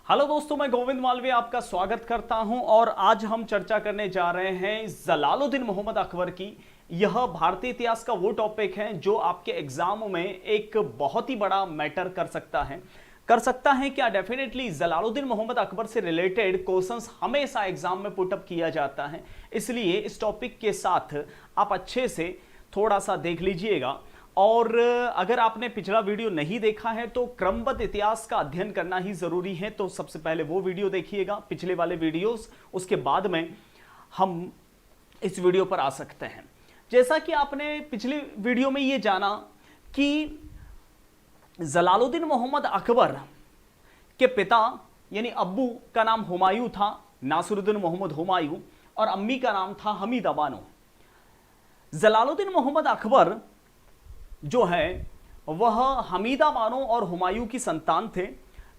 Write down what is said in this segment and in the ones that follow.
Hello दोस्तों, मैं गोविंद मालवीय आपका स्वागत करता हूं और आज हम चर्चा करने जा रहे हैं जलालुद्दीन मोहम्मद अकबर की। यह भारतीय इतिहास का वो टॉपिक है जो आपके एग्जाम में एक बहुत ही बड़ा मैटर कर सकता है क्या? डेफिनेटली जलालुद्दीन मोहम्मद अकबर से रिलेटेड क्वेश्चंस हमेशा एग्जाम में पुटअप किया जाता है, इसलिए इस टॉपिक के साथ आप अच्छे से थोड़ा सा देख लीजिएगा। और अगर आपने पिछला वीडियो नहीं देखा है तो क्रमबद्ध इतिहास का अध्ययन करना ही जरूरी है, तो सबसे पहले वो वीडियो देखिएगा, पिछले वाले वीडियोस, उसके बाद में हम इस वीडियो पर आ सकते हैं। जैसा कि आपने पिछले वीडियो में ये जाना कि जलालुद्दीन मोहम्मद अकबर के पिता यानी अब्बू का नाम हुमायूं था, नासिरुद्दीन मोहम्मद हुमायूं, और अम्मी का नाम था हमीदा बानो। जलालुद्दीन मोहम्मद अकबर जो है वह हमीदा बानो और हुमायूं की संतान थे।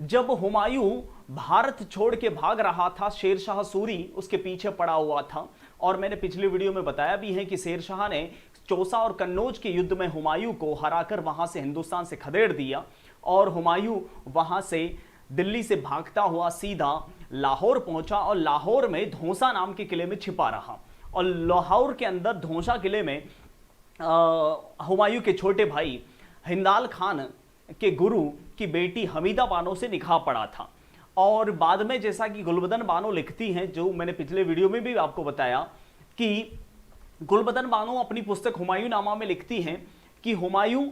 जब हुमायूं भारत छोड़ के भाग रहा था, शेरशाह सूरी उसके पीछे पड़ा हुआ था, और मैंने पिछले वीडियो में बताया भी है कि शेरशाह ने चौसा और कन्नौज के युद्ध में हुमायूं को हराकर वहां से हिंदुस्तान से खदेड़ दिया, और हुमायूं वहां से दिल्ली से भागता हुआ सीधा लाहौर पहुंचा और लाहौर में धौंसा नाम के किले में छिपा रहा। और लाहौर के अंदर धौंसा किले में हुमायूं के छोटे भाई हिंदाल खान के गुरु की बेटी हमीदा बानो से निकाह पड़ा था। और बाद में जैसा कि गुलबदन बानो लिखती हैं, जो मैंने पिछले वीडियो में भी आपको बताया कि गुलबदन बानो अपनी पुस्तक हुमायूं नामा में लिखती हैं कि हुमायूं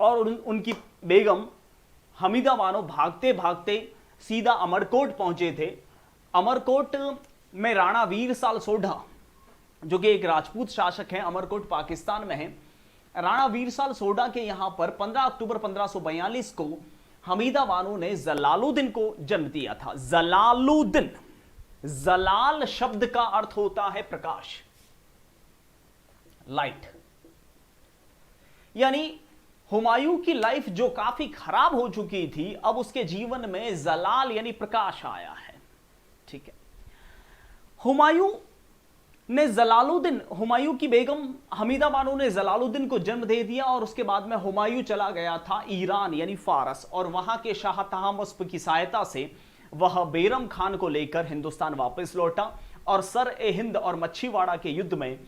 और उनकी बेगम हमीदा बानो भागते भागते सीधा अमरकोट पहुंचे थे। अमरकोट में राणा वीर साल सोढ़ा, जो कि एक राजपूत शासक है, अमरकोट पाकिस्तान में है। राणा वीर साल सोढ़ा के यहां पर 15 अक्टूबर 1542 को हमीदा बानो ने जलालुद्दीन को जन्म दिया था। जलालुद्दीन, जलाल शब्द का अर्थ होता है प्रकाश, लाइट। यानी हुमायूं की लाइफ जो काफी खराब हो चुकी थी, अब उसके जीवन में जलाल यानी प्रकाश आया है। ठीक है, हुमायूं की बेगम हमीदा बानो ने जलालुद्दीन को जन्म दे दिया, और उसके बाद में हुमायूं चला गया था ईरान यानी फारस, और वहां के शाह तहमस्प की सहायता से वह बेरम खान को लेकर हिंदुस्तान वापस लौटा, और सर ए हिंद और मच्छीवाड़ा के युद्ध में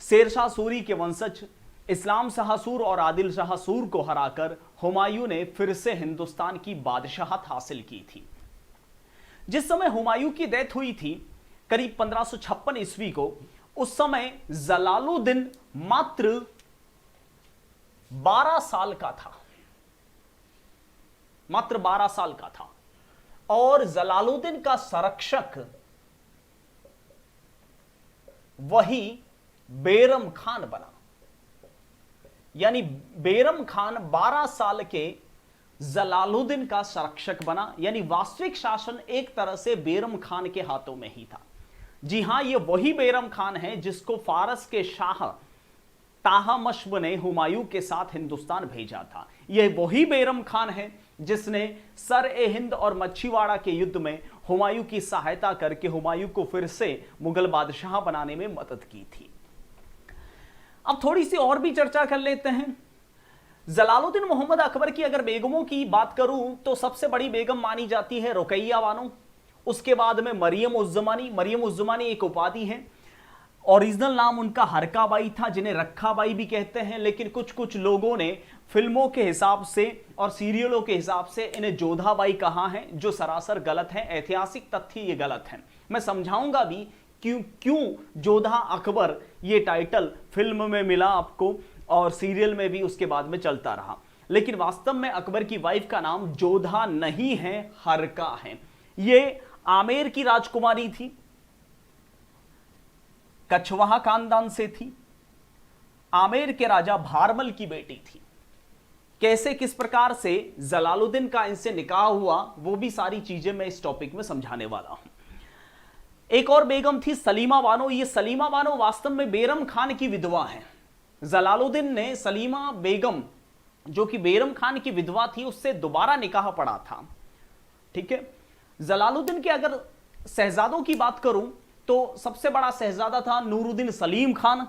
शेरशाह सूरी के वंशज इस्लाम शाह सूर और आदिल शाह सूर को हराकर हुमायूं ने फिर से हिंदुस्तान की बादशाहत हासिल की थी। जिस समय हुमायूं की डेथ हुई थी करीब 1556 ईस्वी को, उस समय जलालुद्दीन मात्र 12 साल का था, मात्र 12 साल का था। और जलालुद्दीन का संरक्षक वही बेरम खान बना। यानी बेरम खान 12 साल के जलालुद्दीन का संरक्षक बना, यानी वास्तविक शासन एक तरह से बेरम खान के हाथों में ही था। जी हां, यह वही बेरम खान है जिसको फारस के शाह ताहमस्प ने हुमायूं के साथ हिंदुस्तान भेजा था। यह वही बेरम खान है जिसने सर ए हिंद और मच्छीवाड़ा के युद्ध में हुमायूं की सहायता करके हुमायूं को फिर से मुगल बादशाह बनाने में मदद की थी। अब थोड़ी सी और भी चर्चा कर लेते हैं। जलालुद्दीन मोहम्मद अकबर की अगर बेगमों की बात करूं तो सबसे बड़ी बेगम मानी जाती है रुकैया बानो, उसके बाद में मरियम उज़्ज़मानी। मरियम उज़्ज़मानी एक उपाधि है, ओरिजिनल नाम उनका हरका बाई था, जिन्हें रखा बाई भी कहते हैं, लेकिन कुछ कुछ लोगों ने फिल्मों के हिसाब से और सीरियलों के हिसाब से इन्हें जोधा बाई कहा है, जो सरासर गलत है। ऐतिहासिक तथ्य ये गलत है, मैं समझाऊंगा भी क्यों जोधा अकबर ये टाइटल फिल्म में मिला आपको और सीरियल में भी उसके बाद में चलता रहा। लेकिन वास्तव में अकबर की वाइफ का नाम जोधा नहीं है, हरका है। ये आमेर की राजकुमारी थी, कछवाहा खानदान से थी, आमेर के राजा भारमल की बेटी थी। कैसे किस प्रकार से जलालुद्दीन का इनसे निकाह हुआ, वो भी सारी चीजें मैं इस टॉपिक में समझाने वाला हूं। एक और बेगम थी सलीमा बानो। ये सलीमा बानो वास्तव में बेरम खान की विधवा है। जलालुद्दीन ने सलीमा बेगम, जो कि बेरम खान की विधवा थी, उससे दोबारा निकाह पड़ा था। ठीक है, जलालुद्दीन के अगर शहजादों की बात करूं तो सबसे बड़ा शहजादा था नूरुद्दीन सलीम खान,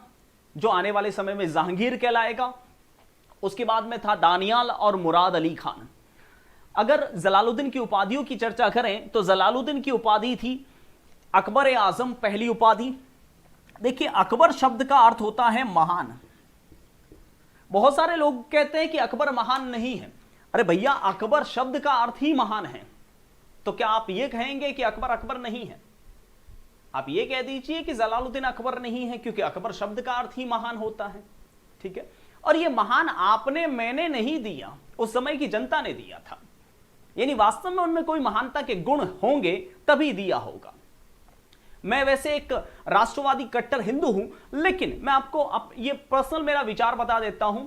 जो आने वाले समय में जहांगीर कहलाएगा। उसके बाद में था दानियाल और मुराद अली खान। अगर जलालुद्दीन की उपाधियों की चर्चा करें तो जलालुद्दीन की उपाधि थी अकबर ए आजम, पहली उपाधि। देखिए अकबर शब्द का अर्थ होता है महान। बहुत सारे लोग कहते हैं कि अकबर महान नहीं है। अरे भैया, अकबर शब्द का अर्थ ही महान है, तो क्या आप ये कहेंगे कि अकबर अकबर नहीं है? आप ये कह दीजिए कि जलालुद्दीन अकबर नहीं है, क्योंकि अकबर शब्द का अर्थ ही महान होता है। ठीक है, और ये महान आपने मैंने नहीं दिया, उस समय की जनता ने दिया था। यानी वास्तव में उनमें कोई महानता के गुण होंगे तभी दिया होगा। मैं वैसे एक राष्ट्रवादी कट्टर हिंदू हूं, लेकिन मैं आपको ये पर्सनल मेरा विचार बता देता हूं।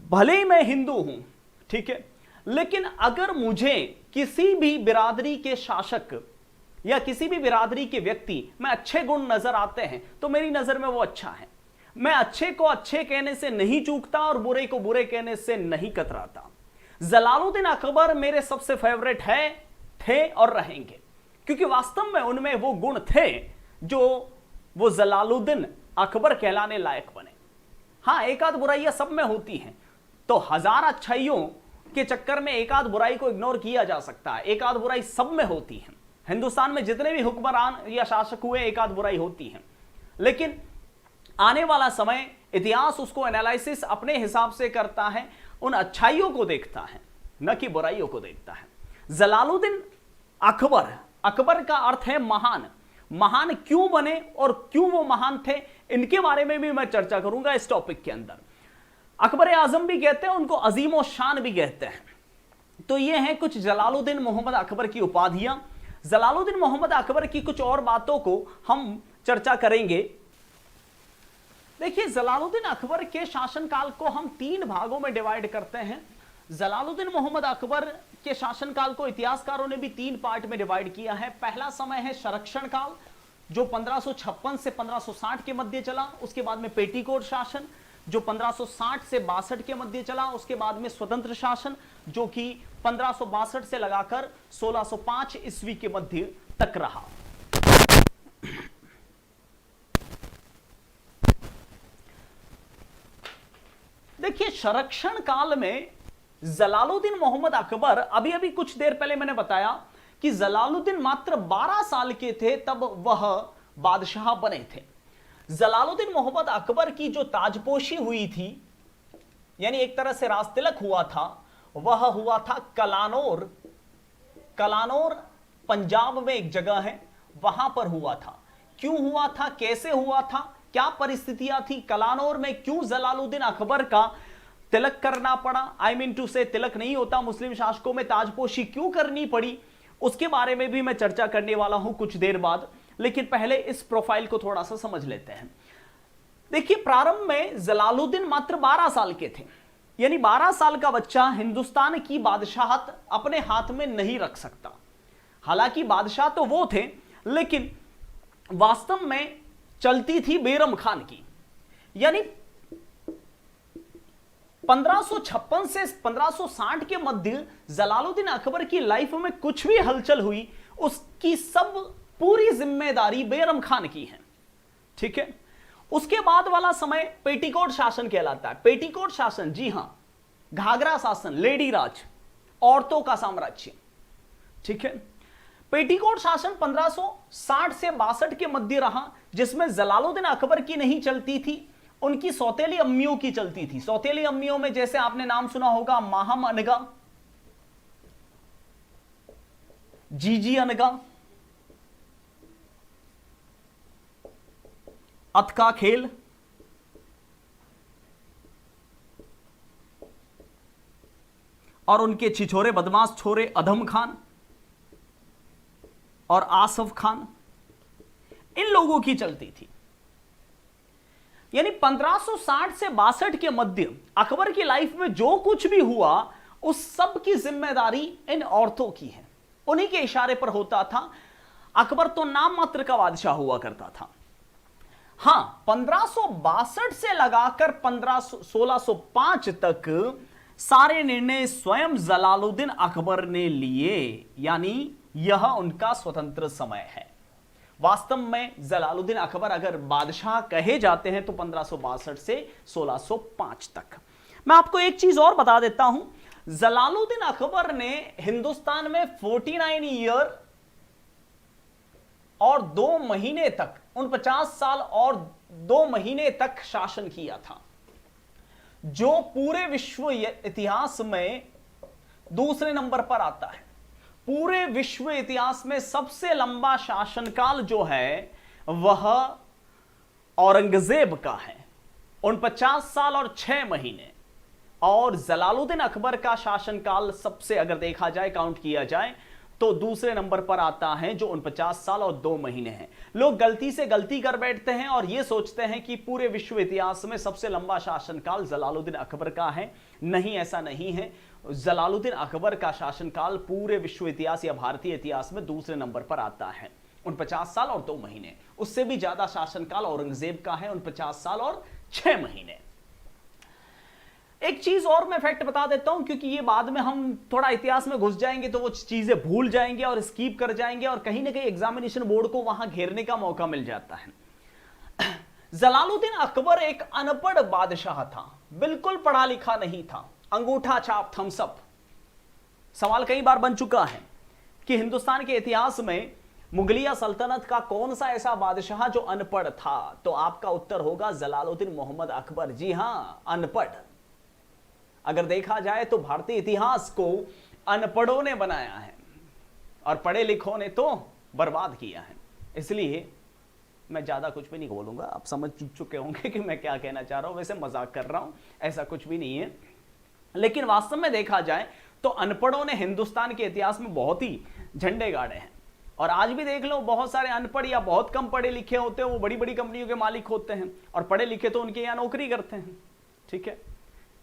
भले ही मैं हिंदू हूं, ठीक है, लेकिन अगर मुझे किसी भी बिरादरी के शासक या किसी भी बिरादरी के व्यक्ति में अच्छे गुण नजर आते हैं तो मेरी नजर में वो अच्छा है। मैं अच्छे को अच्छे कहने से नहीं चूकता और बुरे को बुरे कहने से नहीं कतराता। जलालुद्दीन अकबर मेरे सबसे फेवरेट है, थे और रहेंगे, क्योंकि वास्तव में उनमें वो गुण थे जो वो जलालुद्दीन अकबर कहलाने लायक बने। हाँ, एक आध बुराइयां सब में होती हैं, तो हजार अच्छाइयों के चक्कर में एक आध बुराई को इग्नोर किया जा सकता है। एक आध बुराई सब में होती है। हिंदुस्तान में जितने भी हुक्मरान या शासक हुए, एक आध बुराई होती है, लेकिन आने वाला समय, इतिहास उसको एनालिसिस अपने हिसाब से करता है, उन अच्छाइयों को देखता है, न कि बुराइयों को देखता है। जलालुद्दीन अकबर, अकबर का अर्थ है महान। महान क्यों बने और क्यों वो महान थे, इनके बारे में भी मैं चर्चा करूंगा इस टॉपिक के अंदर। अकबर आजम भी कहते हैं, उनको अजीम और शान भी कहते हैं। तो ये हैं कुछ जलालुद्दीन मोहम्मद अकबर की उपाधियां। जलालुद्दीन मोहम्मद अकबर की कुछ और बातों को हम चर्चा करेंगे। देखिए, जलालुद्दीन अकबर के शासनकाल को हम 3 भागों में डिवाइड करते हैं। जलालुद्दीन मोहम्मद अकबर के शासनकाल को इतिहासकारों ने भी 3 पार्ट में डिवाइड किया है। पहला समय है संरक्षण काल, जो 1556 से 1560 के मध्य चला। उसके बाद में पेटीकोट शासन, जो 1560 से 62 के मध्य चला। उसके बाद में स्वतंत्र शासन, जो कि 1562 से लगाकर 1605 ईस्वी के मध्य तक रहा। देखिए, संरक्षण काल में जलालुद्दीन मोहम्मद अकबर, अभी अभी कुछ देर पहले मैंने बताया कि जलालुद्दीन मात्र 12 साल के थे तब वह बादशाह बने थे। जलालुद्दीन मोहम्मद अकबर की जो ताजपोशी हुई थी, यानी एक तरह से राजतिलक हुआ था, वह हुआ था कलानौर। कलानौर पंजाब में एक जगह है, वहां पर हुआ था। क्यों हुआ था, कैसे हुआ था, क्या परिस्थितियां थी, कलानौर में क्यों जलालुद्दीन अकबर का तिलक करना पड़ा, आई मीन टू से तिलक नहीं होता मुस्लिम शासकों में, ताजपोशी क्यों करनी पड़ी, उसके बारे में भी मैं चर्चा करने वाला हूं कुछ देर बाद। लेकिन पहले इस प्रोफाइल को थोड़ा सा समझ लेते हैं। देखिए, प्रारंभ में जलालुद्दीन मात्र 12 साल के थे, यानी 12 साल का बच्चा हिंदुस्तान की बादशाहत अपने हाथ में नहीं रख सकता। हालांकि बादशाह तो वो थे, लेकिन वास्तव में चलती थी बेरम खान की। यानी 1556 से 1560 के मध्य जलालुद्दीन अकबर की लाइफ में कुछ भी हलचल हुई, उसकी सब पूरी जिम्मेदारी बेरम खान की है। ठीक है, उसके बाद वाला समय पेटीकोट शासन कहलाता है। पेटीकोट शासन, जी हां, घाघरा शासन, लेडी राज, औरतों का साम्राज्य। ठीक है, पेटीकोट शासन 1560 से 62 के मध्य रहा, जिसमें जलालुद्दीन अकबर की नहीं चलती थी, उनकी सौतेली अम्मियों की चलती थी। सौतेली अम्मियों में जैसे आपने नाम सुना होगा, माहम अनगा, जीजी अनगा, अतका खेल, और उनके छिछोरे बदमाश छोरे अधम खान और आसफ खान, इन लोगों की चलती थी। यानी 1560 से 62 के मध्य अकबर की लाइफ में जो कुछ भी हुआ, उस सब की जिम्मेदारी इन औरतों की है, उन्हीं के इशारे पर होता था। अकबर तो नाम मात्र का बादशाह हुआ करता था। हां, 1562 से लगाकर 1605 तक सारे निर्णय स्वयं जलालुद्दीन अकबर ने लिए, यानी यह उनका स्वतंत्र समय है। वास्तव में जलालुद्दीन अकबर अगर बादशाह कहे जाते हैं तो 1562 से 1605 तक। मैं आपको एक चीज और बता देता हूं जलालुद्दीन अकबर ने हिंदुस्तान में 49 ईयर और 2 महीने तक 49 साल और 2 महीने तक शासन किया था, जो पूरे विश्व इतिहास में दूसरे नंबर पर आता है। पूरे विश्व इतिहास में सबसे लंबा शासनकाल जो है वह औरंगजेब का है, 49 साल और 6 महीने। और जलालुद्दीन अकबर का शासनकाल सबसे, अगर देखा जाए, काउंट किया जाए, तो दूसरे नंबर पर आता है, जो 49 साल और 2 महीने हैं। लोग गलती से गलती कर बैठते हैं और यह सोचते हैं कि पूरे विश्व इतिहास में सबसे लंबा शासनकाल जलालुद्दीन अकबर का है। नहीं, ऐसा नहीं है। जलालुद्दीन अकबर का शासनकाल पूरे विश्व इतिहास या भारतीय इतिहास में दूसरे नंबर पर आता है, 49 साल और 2 महीने। उससे भी ज्यादा शासनकाल औरंगजेब का है, 49 साल और 6 महीने। एक चीज और मैं फैक्ट बता देता हूं, क्योंकि ये बाद में हम थोड़ा इतिहास में घुस जाएंगे तो वो चीजें भूल जाएंगे और स्कीप कर जाएंगे, और कहीं ना कहीं एग्जामिनेशन बोर्ड को वहां घेरने का मौका मिल जाता है। जलालुद्दीन अकबर एक अनपढ़ बादशाह था, बिल्कुल पढ़ा लिखा नहीं था, अंगूठा छाप थम्स अप। सवाल कई बार बन चुका है कि हिंदुस्तान के इतिहास में मुगलिया सल्तनत का कौन सा ऐसा बादशाह जो अनपढ़ था, तो आपका उत्तर होगा जलालुद्दीन मोहम्मद अकबर। जी हां, अनपढ़। अगर देखा जाए तो भारतीय इतिहास को अनपढ़ों ने बनाया है और पढ़े लिखों ने तो बर्बाद किया है। इसलिए मैं ज्यादा कुछ भी नहीं बोलूंगा, आप समझ चुके होंगे कि मैं क्या कहना चाह रहा हूं। वैसे मजाक कर रहा हूं, ऐसा कुछ भी नहीं है, लेकिन वास्तव में देखा जाए तो अनपढ़ों ने हिंदुस्तान के इतिहास में बहुत ही झंडे गाड़े हैं। और आज भी देख लो, बहुत सारे अनपढ़ या बहुत कम पढ़े लिखे होते हैं, वो बड़ी बड़ी कंपनियों के मालिक होते हैं, और पढ़े लिखे तो उनके यहां नौकरी करते हैं। ठीक है,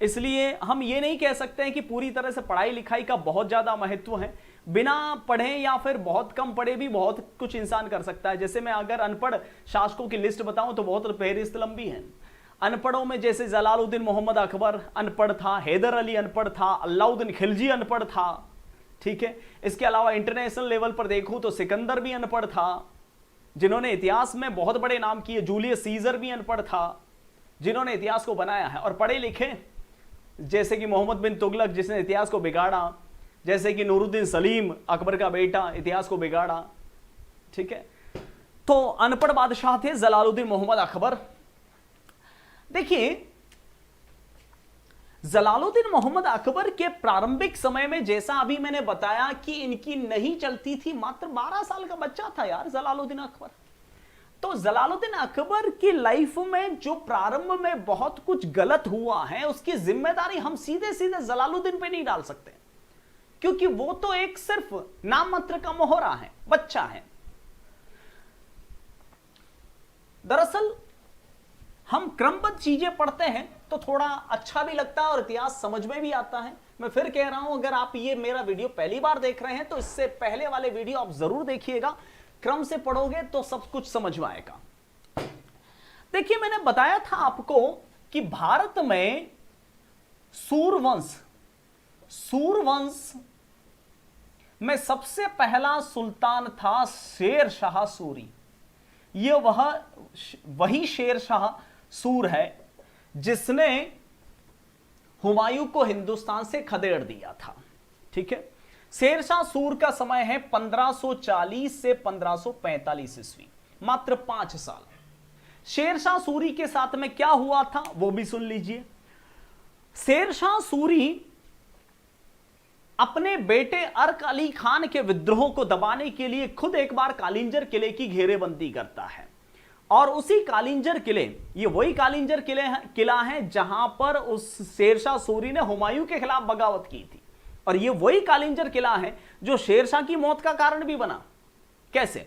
इसलिए हम ये नहीं कह सकते हैं कि पूरी तरह से पढ़ाई लिखाई का बहुत ज्यादा महत्व है। बिना पढ़े या फिर बहुत कम पढ़े भी बहुत कुछ इंसान कर सकता है। जैसे मैं अगर अनपढ़ शासकों की लिस्ट बताऊं तो बहुत फेहरिस्त लंबी है। अनपढ़ों में जैसे जलालुद्दीन मोहम्मद अकबर अनपढ़ था, हैदर अली अनपढ़ था, अलाउद्दीन खिलजी अनपढ़ था। ठीक है, इसके अलावा इंटरनेशनल लेवल पर देखूं तो सिकंदर भी अनपढ़ था, जिन्होंने इतिहास में बहुत बड़े नाम किए। जूलियस सीजर भी अनपढ़ था, जिन्होंने इतिहास को बनाया है। और पढ़े लिखे जैसे कि मोहम्मद बिन तुगलक, जिसने इतिहास को बिगाड़ा, जैसे कि नूरुद्दीन सलीम अकबर का बेटा, इतिहास को बिगाड़ा। ठीक है, तो अनपढ़ बादशाह थे जलालुद्दीन मोहम्मद अकबर। देखिए, जलालुद्दीन मोहम्मद अकबर के प्रारंभिक समय में, जैसा अभी मैंने बताया कि इनकी नहीं चलती थी, मात्र 12 साल का बच्चा था यार जलालुद्दीन अकबर। तो जलालुद्दीन अकबर की लाइफ में जो प्रारंभ में बहुत कुछ गलत हुआ है, उसकी जिम्मेदारी हम सीधे सीधे जलालुद्दीन पे नहीं डाल सकते, क्योंकि वो तो एक सिर्फ नाम मात्र का मोहरा है, बच्चा है। दरअसल हम क्रमबद्ध चीजें पढ़ते हैं तो थोड़ा अच्छा भी लगता है और इतिहास समझ में भी आता है। मैं फिर कह रहा हूं, अगर आप ये मेरा वीडियो पहली बार देख रहे हैं तो इससे पहले वाले वीडियो आप जरूर देखिएगा। क्रम से पढ़ोगे तो सब कुछ समझ में आएगा। देखिए, मैंने बताया था आपको कि भारत में सूरवंश में सबसे पहला सुल्तान था शेर शाह सूरी। यह वही शेर शाह सूर है जिसने हुमायूं को हिंदुस्तान से खदेड़ दिया था। ठीक है, शेरशाह सूर का समय है 1540 से 1545 ईस्वी, मात्र 5 साल। शेरशाह सूरी के साथ में क्या हुआ था वो भी सुन लीजिए। शेरशाह सूरी अपने बेटे अर्क अली खान के विद्रोह को दबाने के लिए खुद एक बार कालिंजर किले की घेरेबंदी करता है, और उसी कालिंजर किले, ये वही कालिंजर किला है जहां पर उस शेरशाह सूरी ने हुमायूं के खिलाफ बगावत की थी, और ये वही कालिंजर किला है जो शेरशाह की मौत का कारण भी बना। कैसे?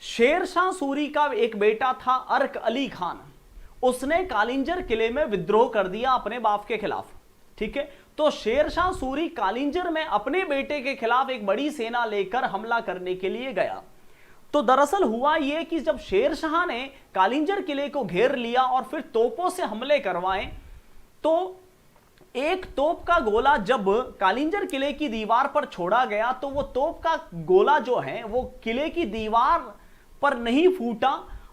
शेरशाह सूरी का एक बेटा था अर्क अली खान, उसने कालिंजर किले में विद्रोह कर दिया अपने बाप के खिलाफ। ठीक है, तो शेरशाह सूरी कालिंजर में अपने बेटे के खिलाफ एक बड़ी सेना लेकर हमला करने के लिए गया। तो दरअसल हुआ यह कि जब शेरशाह ने कालिंजर किले को घेर लिया और फिर तोपों से हमले करवाए, तो एक तोप का गोला जब कालिंजर किले की दीवार पर छोड़ा गया तो वो तोप का गोला जो है वो किले की दीवार पर नहीं फूटा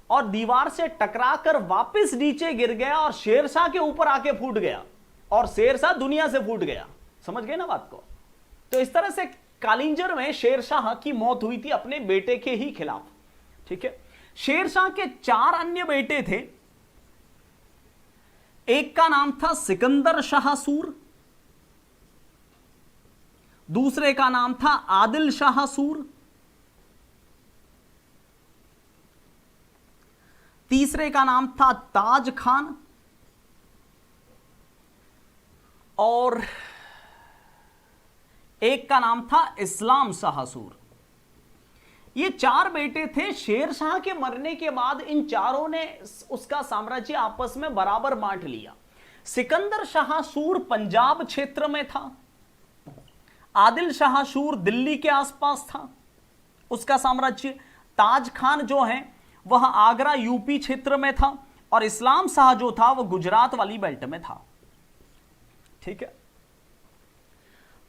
और दीवार से टकराकर वापस नीचे गिर गया और शेरशाह के ऊपर आके फूट गया, और शेरशाह दुनिया से फूट गया। समझ गए ना बात को? तो इस तरह से कालिंजर में शेरशाह की मौत हुई थी अपने बेटे के ही खिलाफ। ठीक है, शेरशाह के 4 अन्य बेटे थे। एक का नाम था सिकंदर शाह सूर, दूसरे का नाम था आदिल शाह सूर, तीसरे का नाम था ताज खान, और एक का नाम था इस्लाम शाह सूर। ये 4 बेटे थे। शेरशाह के मरने के बाद इन चारों ने उसका साम्राज्य आपस में बराबर बांट लिया। सिकंदर शाह सूर पंजाब क्षेत्र में था, आदिल शाह सूर दिल्ली के आसपास था उसका साम्राज्य, ताज खान जो है वह आगरा यूपी क्षेत्र में था, और इस्लाम शाह जो था वह गुजरात वाली बेल्ट में था। ठीक है,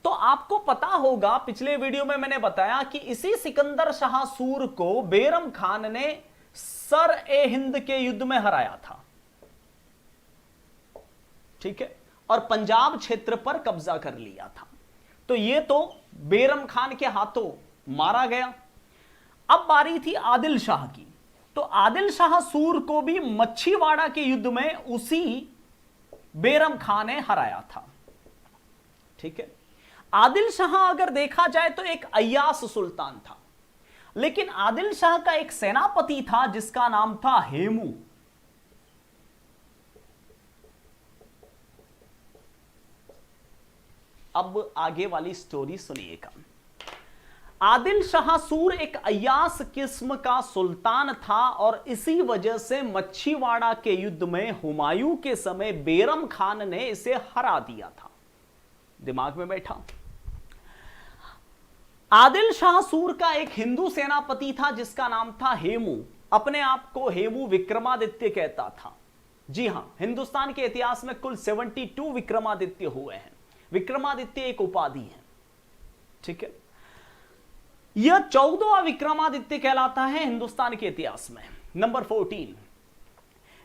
तो आपको पता होगा पिछले वीडियो में मैंने बताया कि इसी सिकंदर शाह सूर को बैरम खान ने सर ए हिंद के युद्ध में हराया था। ठीक है, और पंजाब क्षेत्र पर कब्जा कर लिया था। तो यह तो बैरम खान के हाथों मारा गया। अब बारी थी आदिल शाह की। तो आदिल शाह सूर को भी मच्छीवाड़ा के युद्ध में उसी बैरम खान ने हराया था। ठीक है, आदिल शाह अगर देखा जाए तो एक अय्यास सुल्तान था, लेकिन आदिल शाह का एक सेनापति था जिसका नाम था हेमू। अब आगे वाली स्टोरी सुनिएगा। आदिल शाह सूर एक अय्यास किस्म का सुल्तान था, और इसी वजह से मच्छीवाड़ा के युद्ध में हुमायूं के समय बैरम खान ने इसे हरा दिया था। दिमाग में बैठा। आदिल शाह सूर का एक हिंदू सेनापति था जिसका नाम था हेमू। अपने आप को हेमू विक्रमादित्य कहता था। जी हां, हिंदुस्तान के इतिहास में कुल 72 विक्रमादित्य हुए हैं। विक्रमादित्य एक उपाधि है। ठीक है, यह 14वां विक्रमादित्य कहलाता है हिंदुस्तान के इतिहास में। नंबर 14,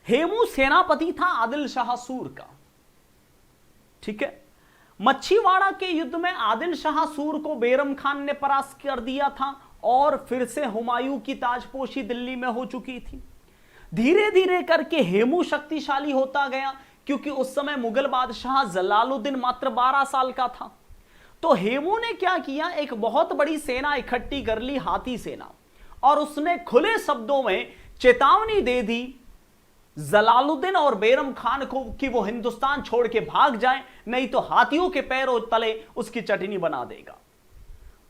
हेमू सेनापति था आदिल शाह सूर का। ठीक है, मच्छीवाड़ा के युद्ध में आदिल शाह सूर को बैरम खान ने परास्त कर दिया था, और फिर से हुमायूं की ताजपोशी दिल्ली में हो चुकी थी। धीरे धीरे करके हेमू शक्तिशाली होता गया, क्योंकि उस समय मुगल बादशाह जलालुद्दीन मात्र 12 साल का था। तो हेमू ने क्या किया, एक बहुत बड़ी सेना इकट्ठी कर ली, हाथी सेना, और उसने खुले शब्दों में चेतावनी दे दी जलालुद्दीन और बैरम खान को कि वो हिंदुस्तान छोड़ के भाग जाए, नहीं तो हाथियों के पैरों तले उसकी चटनी बना देगा।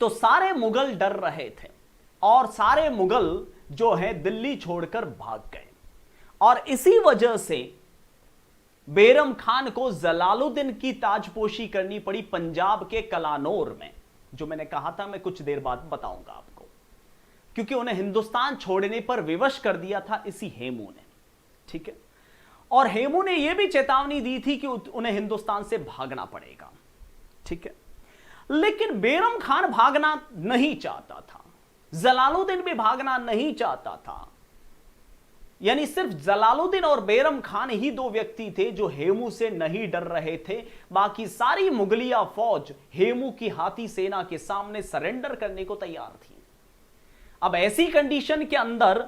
तो सारे मुगल डर रहे थे, और सारे मुगल जो है दिल्ली छोड़कर भाग गए, और इसी वजह से बैरम खान को जलालुद्दीन की ताजपोशी करनी पड़ी पंजाब के कलानौर में, जो मैंने कहा था मैं कुछ देर बाद बताऊंगा आपको, क्योंकि उन्हें हिंदुस्तान छोड़ने पर विवश कर दिया था इसी हेमू ने। ठीक है, और हेमू ने यह भी चेतावनी दी थी कि उन्हें हिंदुस्तान से भागना पड़ेगा। ठीक है, लेकिन बैरम खान भागना नहीं चाहता था, जलालुद्दीन भी भागना नहीं चाहता था। यानी सिर्फ जलालुद्दीन और बैरम खान ही 2 व्यक्ति थे जो हेमू से नहीं डर रहे थे। बाकी सारी मुगलिया फौज हेमू की हाथी सेना के सामने सरेंडर करने को तैयार थी। अब ऐसी कंडीशन के अंदर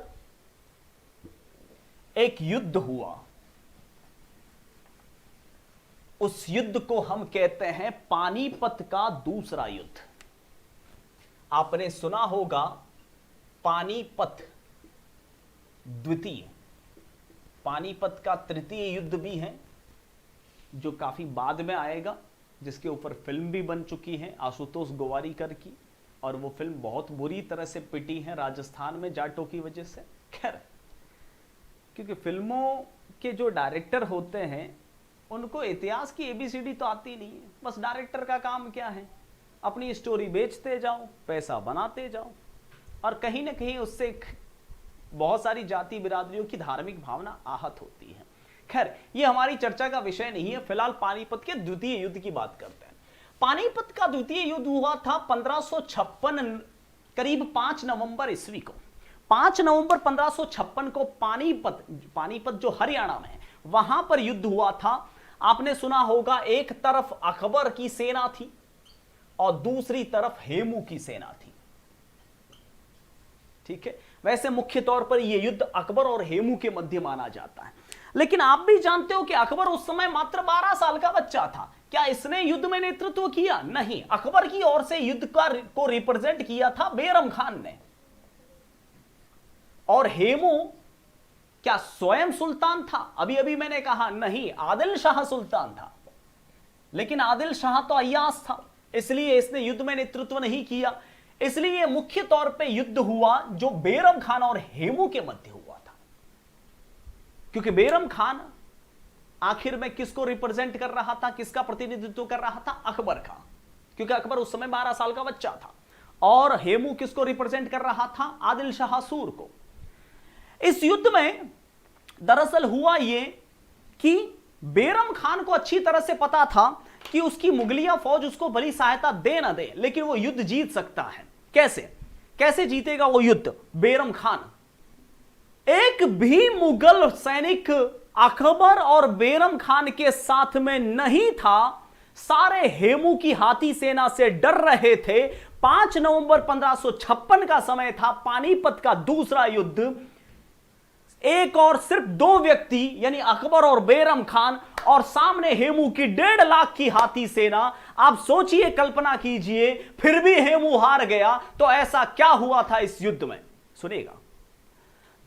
एक युद्ध हुआ। उस युद्ध को हम कहते हैं पानीपत का दूसरा युद्ध। आपने सुना होगा पानीपत द्वितीय, पानीपत का तृतीय युद्ध भी है जो काफी बाद में आएगा, जिसके ऊपर फिल्म भी बन चुकी है आशुतोष गोवारिकर की, और वो फिल्म बहुत बुरी तरह से पिटी है राजस्थान में जाटों की वजह से। खैर, क्योंकि फिल्मों के जो डायरेक्टर होते हैं उनको इतिहास की एबीसीडी तो आती नहीं है। बस डायरेक्टर का काम क्या है, अपनी स्टोरी बेचते जाओ, पैसा बनाते जाओ, और कहीं ना कहीं उससे बहुत सारी जाति बिरादरियों की धार्मिक भावना आहत होती है। खैर, ये हमारी चर्चा का विषय नहीं है। फिलहाल पानीपत के द्वितीय युद्ध की बात करते हैं। पानीपत का द्वितीय युद्ध हुआ था 1556, करीब 5 नवंबर ईस्वी को। 5 नवंबर 1556 को पानीपत जो हरियाणा में है, वहां पर युद्ध हुआ था आपने सुना होगा एक तरफ अकबर की सेना थी और दूसरी तरफ हेमू की सेना थी। ठीक है, वैसे मुख्य तौर पर यह युद्ध अकबर और हेमू के मध्य माना जाता है, लेकिन आप भी जानते हो कि अकबर उस समय मात्र 12 साल का बच्चा था। क्या इसने युद्ध में नेतृत्व किया? नहीं, अकबर की ओर से युद्ध को रिप्रेजेंट किया था बैरम खान ने। और हेमू क्या स्वयं सुल्तान था? अभी अभी मैंने कहा नहीं, आदिल शाह सुल्तान था, लेकिन आदिल शाह तो अय्याज था, इसलिए इसने युद्ध में नेतृत्व नहीं किया। इसलिए मुख्य तौर पे युद्ध हुआ जो बैरम खान और हेमू के मध्य हुआ था, क्योंकि बैरम खान आखिर में किसको रिप्रेजेंट कर रहा था, किसका प्रतिनिधित्व कर रहा था? अकबर का, क्योंकि अकबर उस समय 12 साल का बच्चा था। और हेमू किसको रिप्रेजेंट कर रहा था? आदिल शाह सूर को। इस युद्ध में दरअसल हुआ यह कि बैरम खान को अच्छी तरह से पता था कि उसकी मुगलिया फौज उसको भली सहायता दे ना दे, लेकिन वो युद्ध जीत सकता है। कैसे जीतेगा वो युद्ध? बैरम खान, एक भी मुगल सैनिक अकबर और बैरम खान के साथ में नहीं था। सारे हेमू की हाथी सेना से डर रहे थे। 5 नवंबर 1556 का समय था, पानीपत का दूसरा युद्ध। एक और सिर्फ 2 व्यक्ति यानी अकबर और बैरम खान, और सामने हेमू की 1.5 लाख की हाथी सेना। आप सोचिए, कल्पना कीजिए, फिर भी हेमू हार गया। तो ऐसा क्या हुआ था इस युद्ध में? सुनिएगा।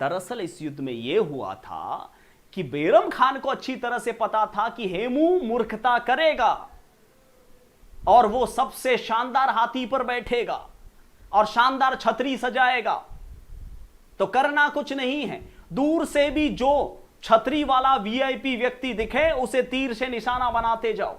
दरअसल इस युद्ध में यह हुआ था कि बैरम खान को अच्छी तरह से पता था कि हेमू मूर्खता करेगा और वो सबसे शानदार हाथी पर बैठेगा और शानदार छतरी सजाएगा। तो करना कुछ नहीं है, दूर से भी जो छतरी वाला वीआईपी व्यक्ति दिखे उसे तीर से निशाना बनाते जाओ।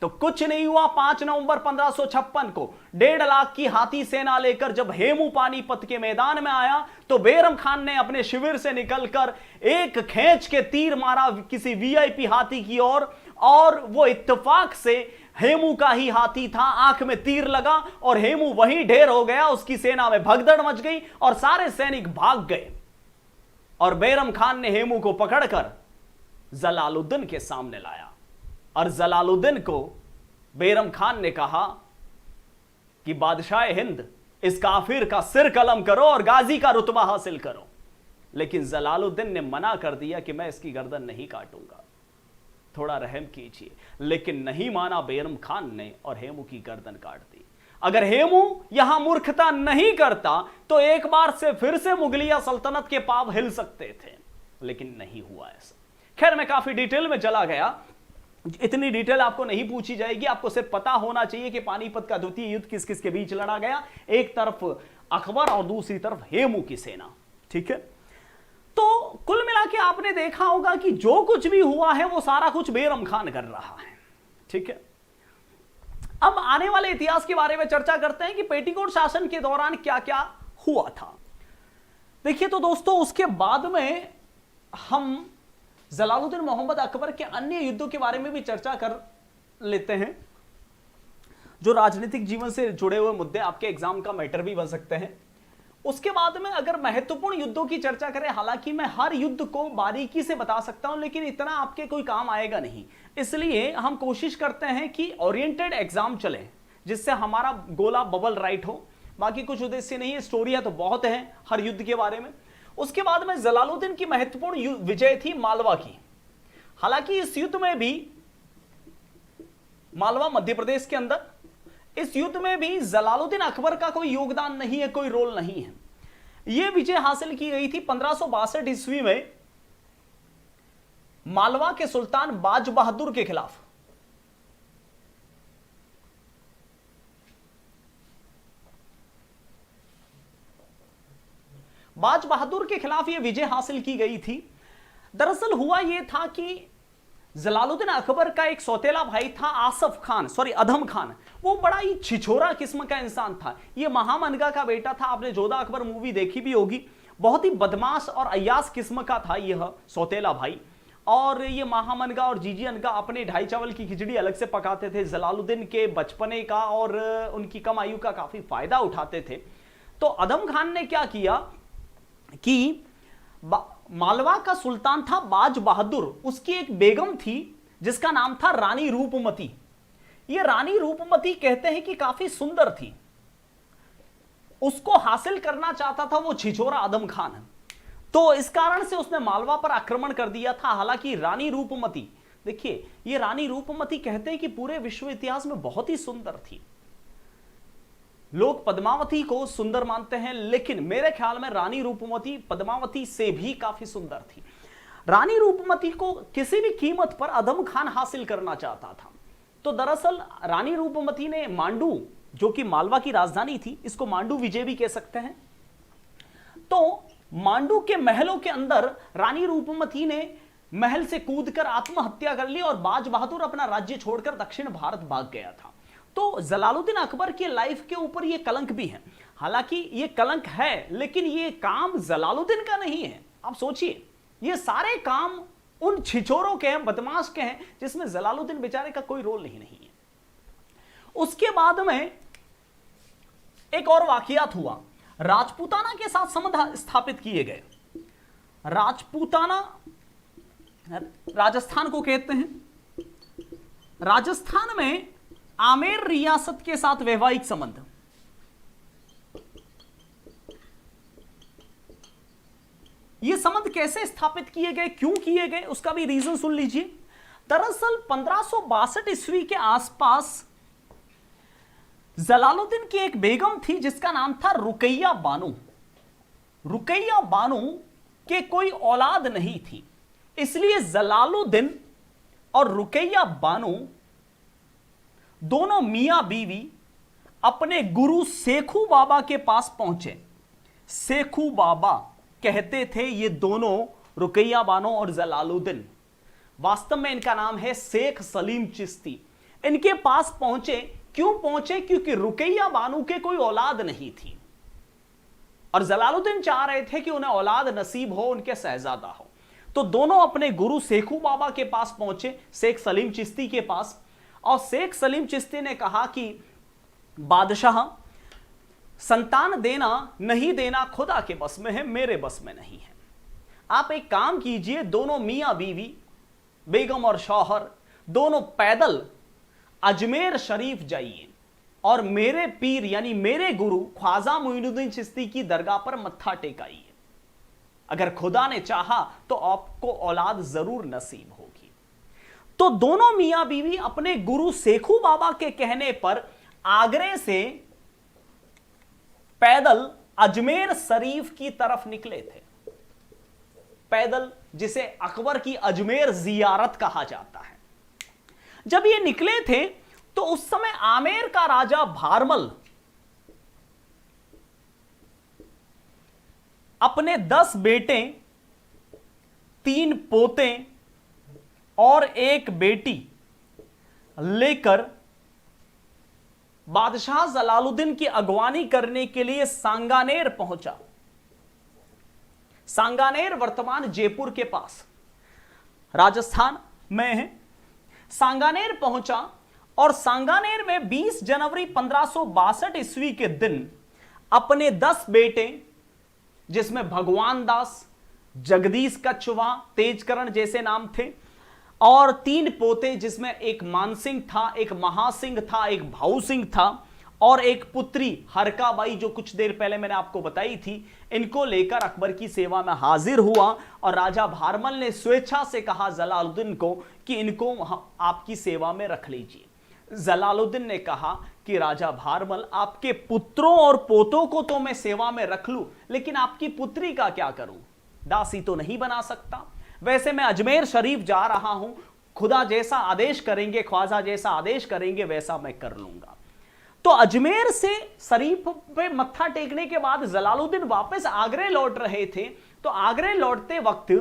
तो कुछ नहीं हुआ। 5 नवंबर 1556 को 1.5 लाख की हाथी सेना लेकर जब हेमू पानीपत के मैदान में आया, तो बैरम खान ने अपने शिविर से निकलकर एक खींच के तीर मारा किसी वीआईपी हाथी की ओर, और वो इत्तेफाक से हेमू का ही हाथी था। आंख में तीर लगा और हेमू वहीं ढेर हो गया। उसकी सेना में भगदड़ मच गई और सारे सैनिक भाग गए। और बैरम खान ने हेमू को पकड़कर जलालुद्दीन के सामने लाया, और जलालुद्दीन को बैरम खान ने कहा कि बादशाह हिंद, इस काफिर का सिर कलम करो और गाजी का रुतबा हासिल करो। लेकिन जलालुद्दीन ने मना कर दिया कि मैं इसकी गर्दन नहीं काटूंगा, थोड़ा रहम कीजिए। लेकिन नहीं माना बैरम खान ने और हेमू की गर्दन काट दी। अगर हेमू यहां मूर्खता नहीं करता तो एक बार से फिर से मुगलिया सल्तनत के पांव हिल सकते थे, लेकिन नहीं हुआ ऐसा। खैर, मैं काफी डिटेल में चला गया, इतनी डिटेल आपको नहीं पूछी जाएगी। आपको सिर्फ पता होना चाहिए कि पानीपत का द्वितीय युद्ध किस किस के बीच लड़ा गया, एक तरफ अकबर और दूसरी तरफ हेमू की सेना। ठीक है, तो कुल मिला के आपने देखा होगा कि जो कुछ भी हुआ है वो सारा कुछ बैरम खान कर रहा है। ठीक है, अब आने वाले इतिहास के बारे में चर्चा करते हैं कि पेटीकोट शासन के दौरान क्या क्या हुआ था। देखिए तो दोस्तों, उसके बाद में हम जलालुद्दीन मोहम्मद अकबर के अन्य युद्धों के बारे में भी चर्चा कर लेते हैं, जो राजनीतिक जीवन से जुड़े हुए मुद्दे आपके एग्जाम का मैटर भी बन सकते हैं। उसके बाद में अगर महत्वपूर्ण युद्धों की चर्चा करें, हालांकि मैं हर युद्ध को बारीकी से बता सकता हूं, लेकिन इतना आपके कोई काम आएगा नहीं, इसलिए हम कोशिश करते हैं कि ओरिएंटेड एग्जाम चले, जिससे हमारा गोला बबल राइट हो। बाकी कुछ उद्देश्य नहीं है, स्टोरियां तो बहुत हैं हर युद्ध के बारे में। उसके बाद में जलालुद्दीन की महत्वपूर्ण विजय थी मालवा की। हालांकि इस युद्ध में भी, मालवा मध्य प्रदेश के अंदर, इस युद्ध में भी जलालुद्दीन अकबर का कोई योगदान नहीं है, कोई रोल नहीं है। यह विजय हासिल की गई थी 1562 ईस्वी में मालवा के सुल्तान बाज बहादुर के खिलाफ। बाज बहादुर के खिलाफ यह विजय हासिल की गई थी। दरअसल हुआ यह था कि जलालुद्दीन अकबर का एक सौतेला भाई था आसफ खान, अधम खान। वो बड़ा ही छिछोरा किस्म का इंसान था। ये महामनगा का बेटा था। आपने जोधा अकबर मूवी देखी भी होगी। बहुत ही बदमाश और अय्यास किस्म का था यह सौतेला भाई। और ये महामनगा और जीजी अनगा अपने ढाई चावल की खिचड़ी अलग से पकाते थे, जलालुद्दीन के बचपने का और उनकी कम आयु का काफी फायदा उठाते थे। तो अधम खान ने क्या किया कि मालवा का सुल्तान था बाज बहादुर, उसकी एक बेगम थी जिसका नाम था रानी रूपमती। ये रानी रूपमती कहते हैं कि काफी सुंदर थी। उसको हासिल करना चाहता था वो छिछोरा आदम खान, तो इस कारण से उसने मालवा पर आक्रमण कर दिया था। हालांकि रानी रूपमती, देखिए ये रानी रूपमती कहते हैं कि पूरे विश्व इतिहास में बहुत ही सुंदर थी। लोग पद्मावती को सुंदर मानते हैं, लेकिन मेरे ख्याल में रानी रूपमती पद्मावती से भी काफी सुंदर थी। रानी रूपमती को किसी भी कीमत पर आदम खान हासिल करना चाहता था। तो दरअसल रानी रूपमती ने मांडू, जो कि मालवा की राजधानी थी, इसको मांडू विजय भी कह सकते हैं, तो मांडू के महलों के अंदर रानी रूपमती ने महल से कूदकर आत्महत्या कर ली और बाज बहादुर अपना राज्य छोड़कर दक्षिण भारत भाग गया था। तो जलालुद्दीन अकबर की लाइफ के ऊपर यह कलंक भी है। हालांकि यह कलंक है, लेकिन यह काम जलालुद्दीन का नहीं है। आप सोचिए, ये सारे काम उन छिछोरों के हैं, बदमाश के हैं, जिसमें जलालुद्दीन बेचारे का कोई रोल नहीं है। उसके बाद में एक और वाकयात हुआ, राजपूताना के साथ संबंध स्थापित किए गए। राजपूताना राजस्थान को कहते हैं। राजस्थान में आमेर रियासत के साथ वैवाहिक संबंध, ये संबंध कैसे स्थापित किए गए, क्यों किए गए, उसका भी रीजन सुन लीजिए। दरअसल 1562 ईस्वी के आसपास जलालुद्दीन की एक बेगम थी जिसका नाम था रुकैया बानो। रुकैया बानो के कोई औलाद नहीं थी, इसलिए जलालुद्दीन और रुकैया बानो दोनों मियां बीवी अपने गुरु सेखू बाबा के पास पहुंचे। सेखू बाबा कहते थे ये दोनों, रुकैया बानो और जलालुद्दीन, वास्तव में इनका नाम है शेख सलीम चिश्ती। इनके पास पहुंचे, क्यों पहुंचे? क्योंकि रुकैया बानो के कोई औलाद नहीं थी और जलालुद्दीन चाह रहे थे कि उन्हें औलाद नसीब हो, उनके शहजादा हो। तो दोनों अपने गुरु सेखू बाबा के पास पहुंचे, शेख सलीम चिश्ती के पास, और शेख सलीम चिश्ती ने कहा कि बादशाह, संतान देना नहीं देना खुदा के बस में है, मेरे बस में नहीं है। आप एक काम कीजिए, दोनों मियां बीवी, बेगम और शौहर, दोनों पैदल अजमेर शरीफ जाइए और मेरे पीर यानी मेरे गुरु ख्वाजा मोइनुद्दीन चिश्ती की दरगाह पर मत्था टेकाइए। अगर खुदा ने चाहा तो आपको औलाद जरूर नसीब होगी। तो दोनों मियां बीवी अपने गुरु सेखू बाबा के कहने पर आगरे से पैदल अजमेर शरीफ की तरफ निकले थे। पैदल, जिसे अकबर की अजमेर जियारत कहा जाता है। जब ये निकले थे तो उस समय आमेर का राजा भारमल अपने 10 बेटे, 3 पोते और 1 बेटी लेकर बादशाह जलालुद्दीन की अगवानी करने के लिए सांगानेर पहुंचा। सांगानेर वर्तमान जयपुर के पास राजस्थान में है। सांगानेर पहुंचा और सांगानेर में 20 जनवरी 1562 ईस्वी के दिन अपने 10 बेटे, जिसमें भगवान दास, जगदीश कछवा, तेजकरण जैसे नाम थे, और 3 पोते, जिसमें एक मानसिंह था, एक महासिंह था, एक भाऊ सिंह था, और एक पुत्री हरकाबाई, जो कुछ देर पहले मैंने आपको बताई थी, इनको लेकर अकबर की सेवा में हाजिर हुआ। और राजा भारमल ने स्वेच्छा से कहा जलालुद्दीन को कि इनको आपकी सेवा में रख लीजिए। जलालुद्दीन ने कहा कि राजा भारमल, आपके पुत्रों और पोतों को तो मैं सेवा में रख लूं, लेकिन आपकी पुत्री का क्या करूं? दासी तो नहीं बना सकता। वैसे मैं अजमेर शरीफ जा रहा हूं, खुदा जैसा आदेश करेंगे, ख्वाजा जैसा आदेश करेंगे, वैसा मैं कर लूंगा। तो अजमेर से शरीफ पे मत्था टेकने के बाद जलालुद्दीन वापस आगरे लौट रहे थे। तो आगरे लौटते वक्त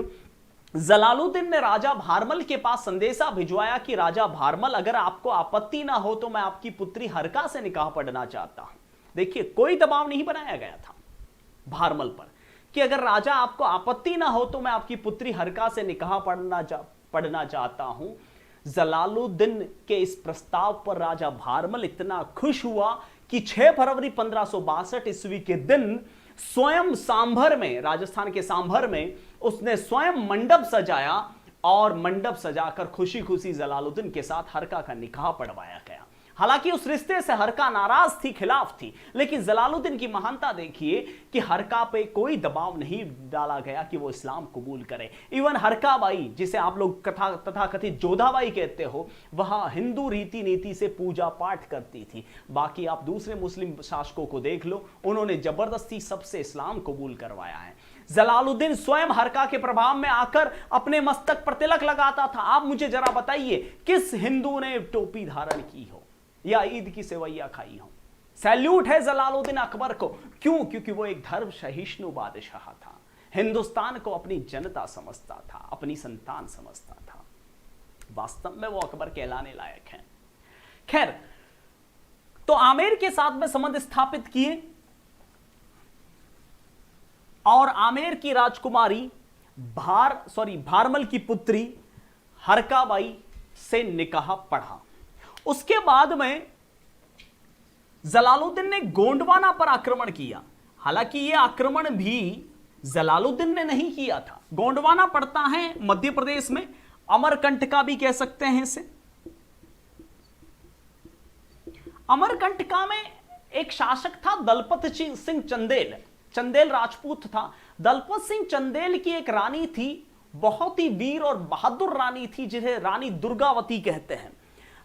जलालुद्दीन ने राजा भारमल के पास संदेशा भिजवाया कि राजा भारमल, अगर आपको आपत्ति ना हो तो मैं आपकी पुत्री हरका से निकाह पढ़ना चाहता हूं। देखिए, कोई दबाव नहीं बनाया गया था भारमल पर कि अगर राजा आपको आपत्ति ना हो तो मैं आपकी पुत्री हरका से निकाह पढ़ना चाहता हूं। जलालुद्दीन के इस प्रस्ताव पर राजा भारमल इतना खुश हुआ कि 6 फरवरी 1562 ईस्वी के दिन स्वयं सांभर में, राजस्थान के सांभर में, उसने स्वयं मंडप सजाया और मंडप सजाकर खुशी खुशी जलालुद्दीन के साथ हरका का निकाह पढ़वाया गया। हालांकि उस रिश्ते से हरका नाराज थी, खिलाफ थी, लेकिन जलालुद्दीन की महानता देखिए कि हरका पे कोई दबाव नहीं डाला गया कि वो इस्लाम कबूल करे। इवन हरका बाई, जिसे आप लोग तथाकथित जोधाबाई कहते हो, वह हिंदू रीति नीति से पूजा पाठ करती थी। बाकी आप दूसरे मुस्लिम शासकों को देख लो, उन्होंने जबरदस्ती सबसे इस्लाम कबूल करवाया है। जलालुद्दीन स्वयं हरका के प्रभाव में आकर अपने मस्तक पर तिलक लगाता था। आप मुझे जरा बताइए किस हिंदू ने टोपी धारण की हो या ईद की सेवैया खाई हो? सैल्यूट है जलालुद्दीन अकबर को। क्यों? क्योंकि वो एक धर्म सहिष्णु बादशाह था, हिंदुस्तान को अपनी जनता समझता था, अपनी संतान समझता था। वास्तव में वो अकबर कहलाने लायक है। खैर, तो आमेर के साथ में संबंध स्थापित किए और आमेर की राजकुमारी भारमल की पुत्री हरकाबाई से निकाह पढ़ा। उसके बाद में जलालुद्दीन ने गोंडवाना पर आक्रमण किया। हालांकि यह आक्रमण भी जलालुद्दीन ने नहीं किया था। गोंडवाना पड़ता है मध्य प्रदेश में, अमरकंटका भी कह सकते हैं इसे। अमरकंटका में एक शासक था दलपत सिंह चंदेल, चंदेल राजपूत था। दलपत सिंह चंदेल की एक रानी थी, बहुत ही वीर और बहादुर रानी थी, जिसे रानी दुर्गावती कहते हैं।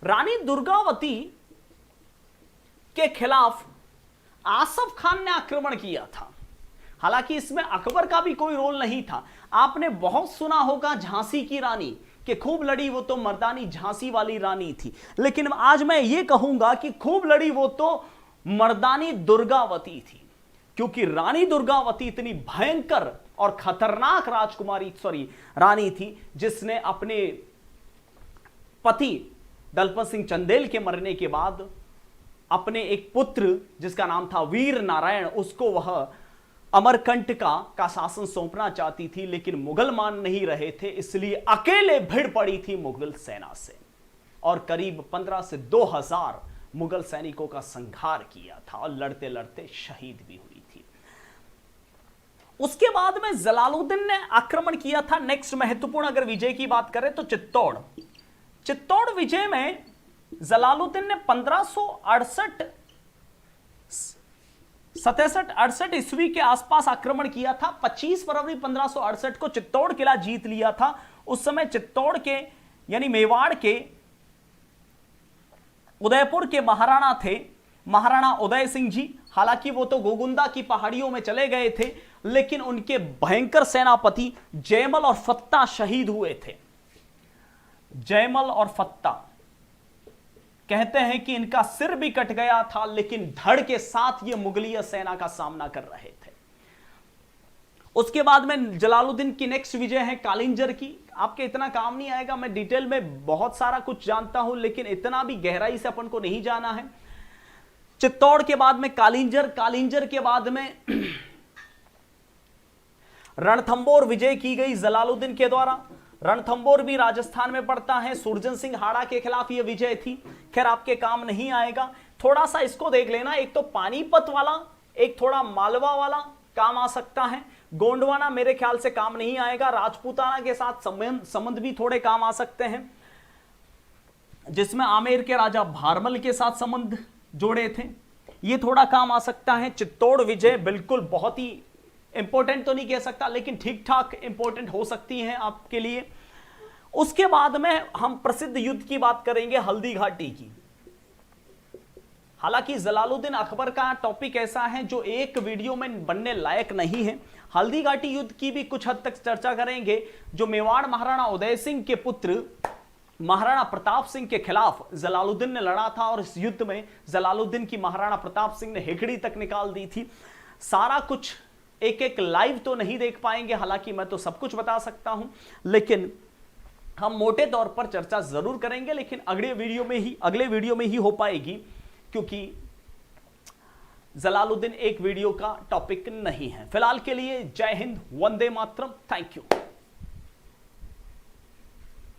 रानी दुर्गावती के खिलाफ आसफ खान ने आक्रमण किया था। हालांकि इसमें अकबर का भी कोई रोल नहीं था। आपने बहुत सुना होगा झांसी की रानी कि खूब लड़ी वो तो मर्दानी झांसी वाली रानी थी, लेकिन आज मैं ये कहूंगा कि खूब लड़ी वो तो मर्दानी दुर्गावती थी, क्योंकि रानी दुर्गावती इतनी भयंकर और खतरनाक रानी थी, जिसने अपने पति दलपत सिंह चंदेल के मरने के बाद अपने एक पुत्र जिसका नाम था वीर नारायण, उसको वह अमरकंटका का शासन सौंपना चाहती थी, लेकिन मुगल मान नहीं रहे थे, इसलिए अकेले भिड़ पड़ी थी मुगल सेना से और करीब 15 से 2000 मुगल सैनिकों का संहार किया था और लड़ते लड़ते शहीद भी हुई थी। उसके बाद में जलालुद्दीन ने आक्रमण किया था। नेक्स्ट महत्वपूर्ण अगर विजय की बात करें तो चित्तौड़ विजय में जलालुद्दीन ने 1567-68 ईस्वी के आसपास आक्रमण किया था। 25 फरवरी 1568 को चित्तौड़ किला जीत लिया था। उस समय चित्तौड़ के यानी मेवाड़ के उदयपुर के महाराणा थे महाराणा उदय सिंह जी। हालांकि वो तो गोगुंदा की पहाड़ियों में चले गए थे, लेकिन उनके भयंकर सेनापति जयमल और फत्ता शहीद हुए थे। जयमल और फत्ता कहते हैं कि इनका सिर भी कट गया था, लेकिन धड़ के साथ ये मुगलिया सेना का सामना कर रहे थे। उसके बाद में जलालुद्दीन की नेक्स्ट विजय है कालिंजर की। आपके इतना काम नहीं आएगा, मैं डिटेल में बहुत सारा कुछ जानता हूं, लेकिन इतना भी गहराई से अपन को नहीं जाना है। चित्तौड़ के बाद में कालिंजर के बाद में रणथंबोर विजय की गई जलालुद्दीन के द्वारा। रणथंबोर भी राजस्थान में पड़ता है। सुरजन सिंह हाड़ा के खिलाफ यह विजय थी। खैर आपके काम नहीं आएगा, थोड़ा सा इसको देख लेना। एक तो पानीपत वाला, एक थोड़ा मालवा वाला काम आ सकता है। गोंडवाना मेरे ख्याल से काम नहीं आएगा। राजपूताना के साथ संबंध भी थोड़े काम आ सकते हैं, जिसमें आमेर के राजा भारमल के साथ संबंध जोड़े थे, ये थोड़ा काम आ सकता है। चित्तौड़ विजय बिल्कुल बहुत ही इंपॉर्टेंट तो नहीं कह सकता, लेकिन ठीक ठाक इंपॉर्टेंट हो सकती है आपके लिए। उसके बाद में हम प्रसिद्ध युद्ध की बात करेंगे, हल्दी घाटी की। हालांकि जलालुद्दीन अकबर का टॉपिक ऐसा है जो एक वीडियो में बनने लायक नहीं है। हल्दी घाटी युद्ध की भी कुछ हद तक चर्चा करेंगे, जो मेवाड़ महाराणा उदय सिंह के पुत्र महाराणा प्रताप सिंह के खिलाफ जलालुद्दीन ने लड़ा था, और इस युद्ध में जलालुद्दीन की महाराणा प्रताप सिंह ने हेकड़ी तक निकाल दी थी। सारा कुछ एक एक लाइव तो नहीं देख पाएंगे, हालांकि मैं तो सब कुछ बता सकता हूं, लेकिन हम मोटे तौर पर चर्चा जरूर करेंगे, लेकिन अगले वीडियो में ही हो पाएगी, क्योंकि जलालुद्दीन एक वीडियो का टॉपिक नहीं है। फिलहाल के लिए जय हिंद, वंदे मातरम, थैंक यू।